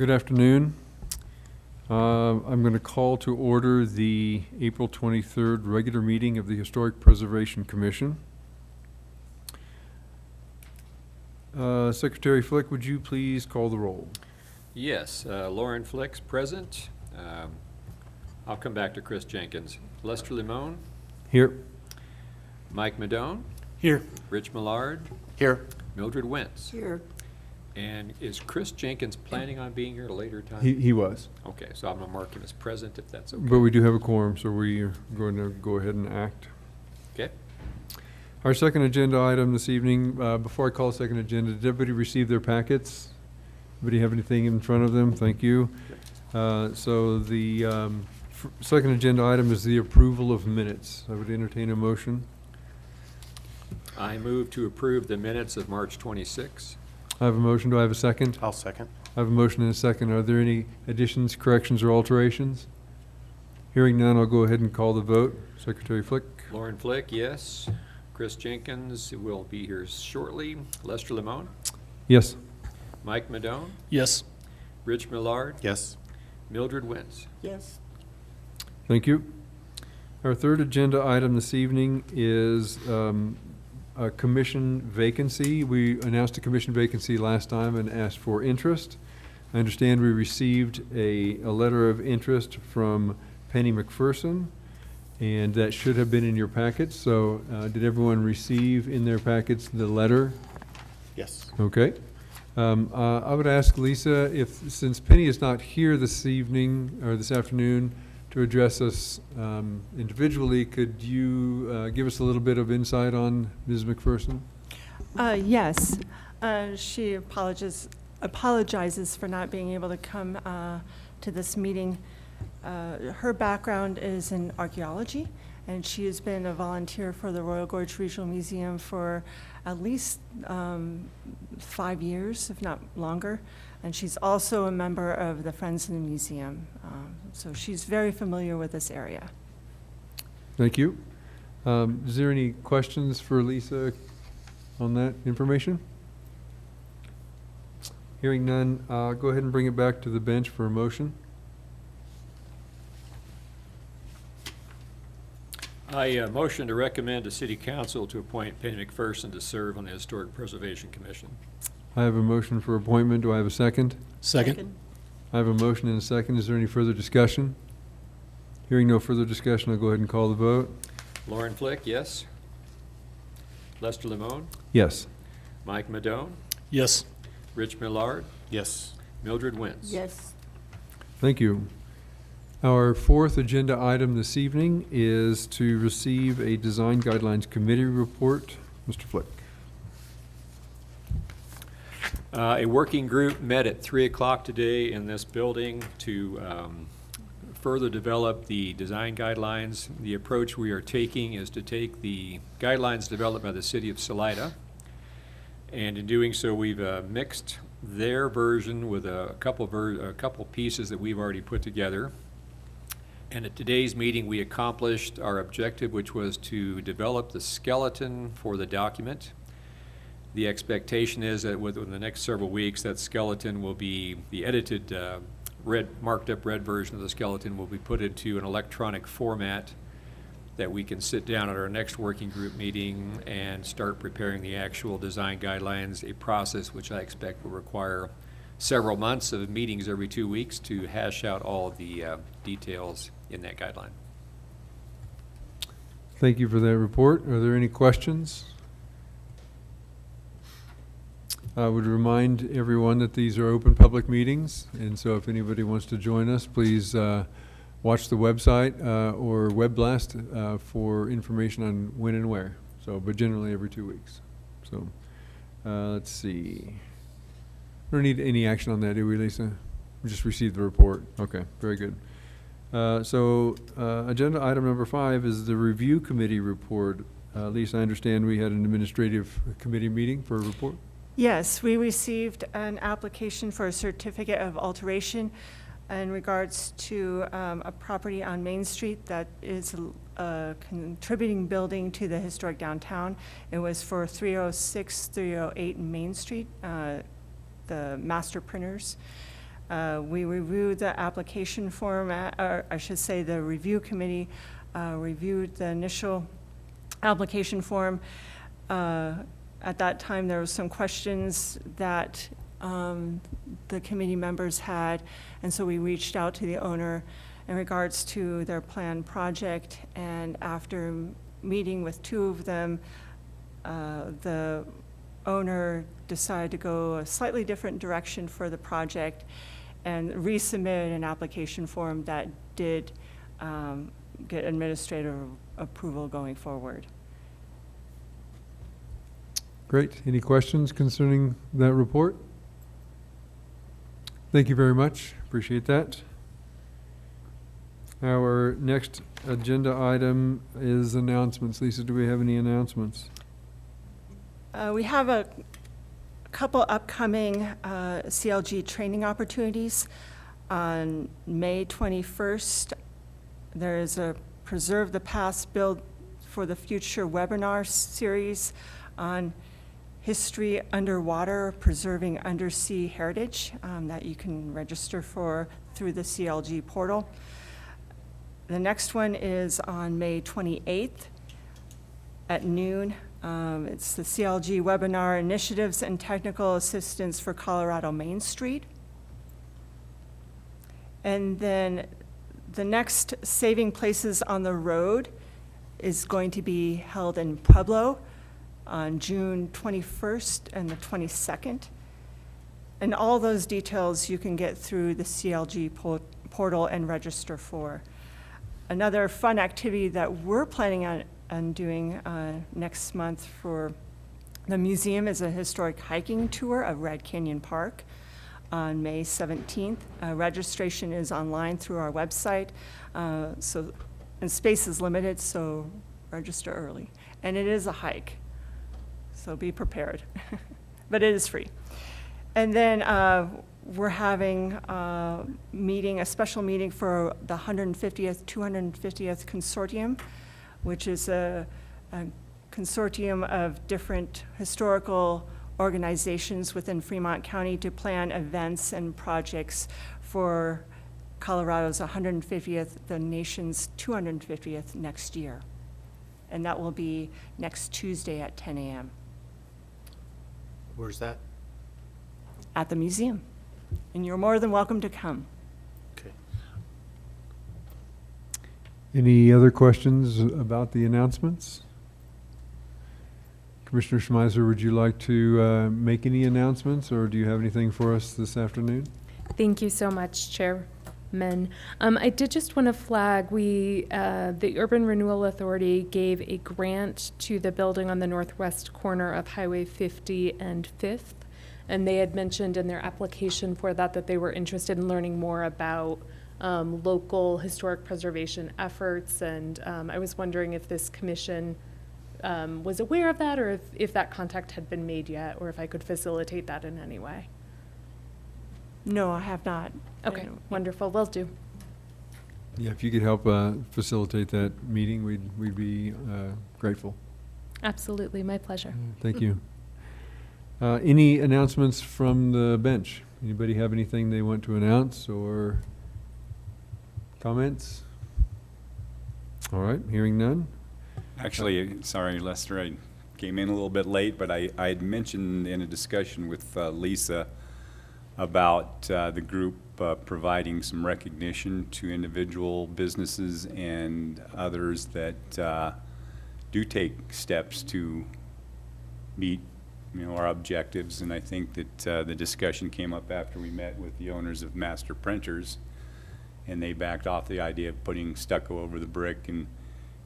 Good afternoon. I'm going to call to order the April 23rd regular meeting of the Historic Preservation Commission. Secretary Flick, would you please call the roll? Yes, Lauren Flicks, present. I'll come back to Chris Jenkins. Lester Limon, Here. Mike Madone, Here. Rich Millard, Here. Mildred Wentz. Here. And is Chris Jenkins planning on being here at a later time? He was. Okay, so I'm going to mark him as present if that's okay. But we do have a quorum, so we are going to go ahead and act. Okay. Our second agenda item this evening, before I call second agenda, did everybody receive their packets? Anybody have anything in front of them? Thank you. So the second agenda item is the approval of minutes. I would entertain a motion. I move to approve the minutes of March 26. I have a motion. Do I have a second? I'll second. I have a motion and a second. Are there any additions, corrections, or alterations? Hearing none, I'll go ahead and call the vote. Secretary Flick? Lauren Flick, yes. Chris Jenkins will be here shortly. Lester Limon, Yes. Mike Madone, Yes. Rich Millard, Yes. Mildred Wentz. Yes. Thank you. Our third agenda item this evening is a commission vacancy. We announced a commission vacancy last time and asked for interest. I understand we received a letter of interest from Penny McPherson, and that should have been in your packets. So did everyone receive in their packets the letter? Yes. Okay. I would ask Lisa if, since Penny is not here this evening or this afternoon to address us individually, could you give us a little bit of insight on Ms. McPherson? Yes. She apologizes for not being able to come to this meeting. Her background is in archaeology, and she has been a volunteer for the Royal Gorge Regional Museum for at least 5 years, if not longer. And she's also a member of the Friends of the Museum. So she's very familiar with this area. Thank you. Is there any questions for Lisa on that information? Hearing none, go ahead and bring it back to the bench for a motion. I motion to recommend to City Council to appoint Penny McPherson to serve on the Historic Preservation Commission. I have a motion for appointment. Do I have a second? Second. I have a motion and a second. Is there any further discussion? Hearing no further discussion, I'll go ahead and call the vote. Lauren Flick, yes. Lester Limon, Yes. Mike Madone, Yes. Rich Millard, Yes. Mildred Wentz. Yes. Thank you. Our fourth agenda item this evening is to receive a Design Guidelines Committee report. Mr. Flick. A working group met at 3 o'clock today in this building to further develop the design guidelines. The approach we are taking is to take the guidelines developed by the City of Salida, and in doing so, we've mixed their version with a couple pieces that we've already put together. And at today's meeting, we accomplished our objective, which was to develop the skeleton for the document. The expectation is that within the next several weeks, that skeleton will be, the edited marked up red version of the skeleton will be put into an electronic format that we can sit down at our next working group meeting and start preparing the actual design guidelines, a process which I expect will require several months of meetings every 2 weeks to hash out all of the details in that guideline. Thank you for that report. Are there any questions? I would remind everyone that these are open public meetings, and so if anybody wants to join us, please watch the website or web blast for information on when and where. So, but generally every 2 weeks. So, let's see. We don't need any action on that, do we, Lisa? We just received the report. Okay, very good. Agenda item number 5 is the review committee report. Lisa, I understand we had an administrative committee meeting for a report? Yes, we received an application for a certificate of alteration in regards to a property on Main Street that is a contributing building to the historic downtown. It was for 306, 308 Main Street, the master printers. We reviewed the application form, or I should say the review committee reviewed the initial application form. At that time, there were some questions that the committee members had, and so we reached out to the owner in regards to their planned project, and after meeting with two of them, the owner decided to go a slightly different direction for the project and resubmitted an application form that did get administrative approval going forward. Great. Any questions concerning that report? Thank you very much. Appreciate that. Our next agenda item is announcements. Lisa, do we have any announcements? We have a couple upcoming CLG training opportunities. On May 21st, there is a Preserve the Past, Build for the Future webinar series on history underwater, preserving undersea heritage that you can register for through the CLG portal. The next one is on May 28th at noon. It's the CLG webinar, Initiatives and Technical Assistance for Colorado Main Street. And then the next Saving Places on the Road is going to be held in Pueblo on June 21st and the 22nd. And all those details you can get through the CLG portal and register for. Another fun activity that we're planning on doing next month for the museum is a historic hiking tour of Red Canyon Park on May 17th. Registration is online through our website, and space is limited, so register early. And it is a hike, so be prepared, but it is free. And then we're having a special meeting for the 250th Consortium, which is a consortium of different historical organizations within Fremont County to plan events and projects for Colorado's 150th, the nation's 250th next year. And that will be next Tuesday at 10 a.m. Where's that? at the museum. And you're more than welcome to come. Okay. Any other questions about the announcements? Commissioner Schmeiser, would you like to make any announcements, or do you have anything for us this afternoon? Thank you so much, Chairman. I did just want to flag, the Urban Renewal Authority gave a grant to the building on the northwest corner of Highway 50 and 5th, and they had mentioned in their application for that they were interested in learning more about local historic preservation efforts, and I was wondering if this commission was aware of that, or if that contact had been made yet, or if I could facilitate that in any way. No, I have not. Okay, wonderful, will do. Yeah, if you could help facilitate that meeting, we'd be grateful. Absolutely, my pleasure. Thank you. Any announcements from the bench? Anybody have anything they want to announce or comments? All right, hearing none. Actually, sorry, Lester, I came in a little bit late, but I had mentioned in a discussion with Lisa about the group providing some recognition to individual businesses and others that do take steps to meet, our objectives. And I think that the discussion came up after we met with the owners of Master Printers, and they backed off the idea of putting stucco over the brick and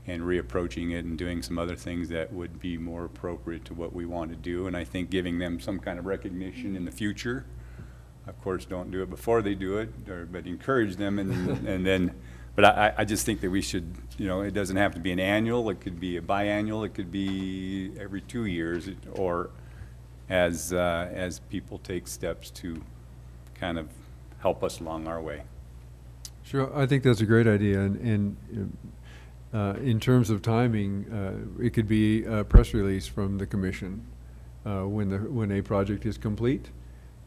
reapproaching it and doing some other things that would be more appropriate to what we want to do. And I think giving them some kind of recognition in the future. Of course, don't do it before they do it, but encourage them, and then. But I just think that we should, it doesn't have to be an annual. It could be a biannual. It could be every 2 years, or as people take steps to kind of help us along our way. Sure, I think that's a great idea, and in terms of timing, it could be a press release from the commission when a project is complete.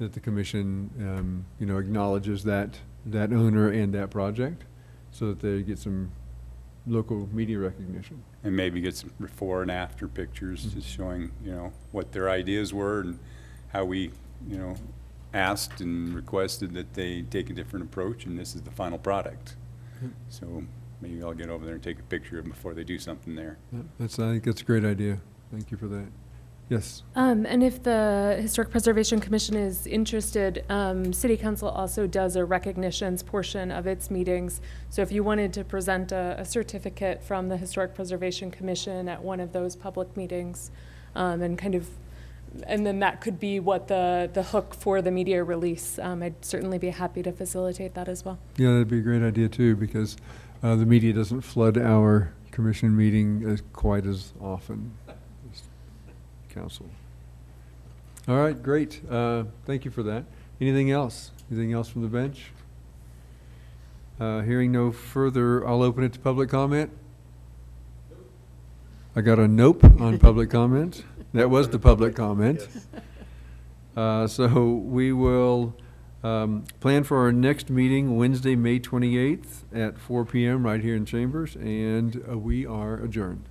that the commission, you know, acknowledges that owner and that project, so that they get some local media recognition. And maybe get some before and after pictures, just showing, you know, what their ideas were and how we, you know, asked and requested that they take a different approach, and this is the final product. So maybe I'll get over there and take a picture of them before they do something there. Yeah, I think that's a great idea. Thank you for that. Yes. And if the Historic Preservation Commission is interested, City Council also does a recognitions portion of its meetings. So if you wanted to present a certificate from the Historic Preservation Commission at one of those public meetings, and then that could be what the hook for the media release. I'd certainly be happy to facilitate that as well. Yeah, that'd be a great idea too, because the media doesn't flood our commission meeting quite as often as council. All right, great. Thank you for that. Anything else? Anything else from the bench? Hearing no further, I'll open it to public comment. I got a nope on public comment. That was the public comment. So we will plan for our next meeting Wednesday, May 28th at 4 p.m. right here in Chambers, and we are adjourned.